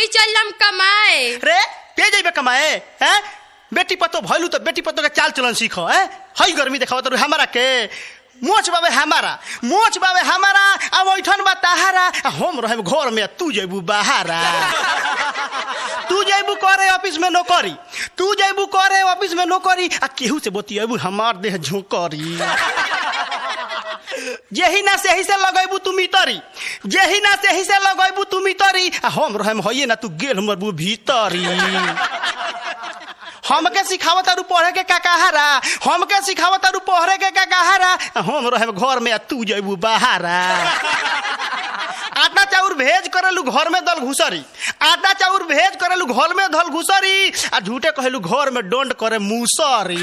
ही चल जाम कमाए। रे के जाइबे कमाए हैं? बेटी पतो भइलू तो बेटी पतो के चाल चलन सीखो हैं। हई गर्मी देखाव तो हमरा के मोच बाबे हमारा अब ओठन बा ताहारा हम रहे घर में तू जेबू बाहरा। तू जेबू करे ऑफिस में नौकरी, तू जेबू करे ऑफिस में नौकरी आ केहू से बतियबू हमार देह झोंकरी। जेही ना सेही से लगैबू तू मितरी, जेही ना सेही से लगैबू तू मितरी आ हम रहे होइए ना तू गेल मरबू भीतरी। हमके सिखावत तारू पढ़े के काकाहारा, हमके सिखावत तारू पढ़े के काकाहारा हम रहे घर में तू जेबू बाहरा। आटा चाउर भेज करेलू घर में दल घुसरी, आटा चाउर भेज करेलू घर में दल घुसरी आ झूठे कहलू घर में डोंड करे मुसरी।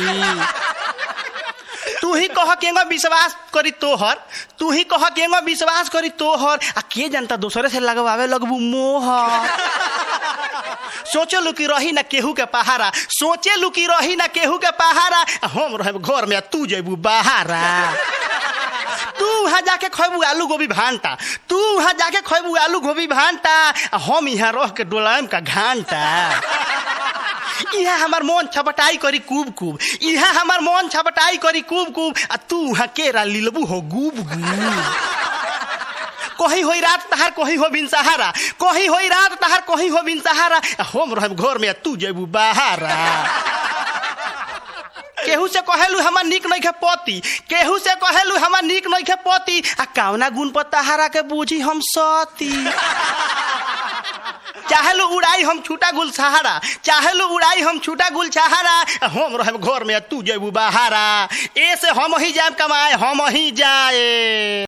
तू ही कह केंगा विश्वास करी तोहर, तू ही कह केंगा विश्वास करी तोहर आ के जनता दूसरे से लगवावे लगबू मोहर। सोचे लुकी रही ना केहू के पहारा, सोचे लुकी रही ना केहू के पहारा हम रहे घर में तू जेबू बाहरा। तू वहां जाके खैबू आलू गोभी भांटा, तू वहां जाके खैबू आलू गोभी भांटा हम यहाँ रह के डोलाम का घंटा। यहाँ हमार मन छपटाई करी कूब कूब, यहाँ हमार मन छपटाई करी कूब कूब आ तू वहां केरा लीलबू हो गुब गुब। कहीं होई रात तहार कहीं हो बिन सहारा, कहीं होई रात तहार कहीं हो बिन सहारा हम रहे घर में तू जेबू बाहरा। केहू से कहेलू हमार निक नहीं खे पति, केहू से कहेलू हमार निक नहीं खे पति आ कावना गुण पर तहारा के बूझी हम सती। चाहेलू उड़ाई हम छूटा गुल सहारा, चाहेलू उड़ाई हम छूटा गुल सहारा हम रहे घर में तू जेबू बाहरा। ऐसे हम ही जाए कमाए, हम ही जाए।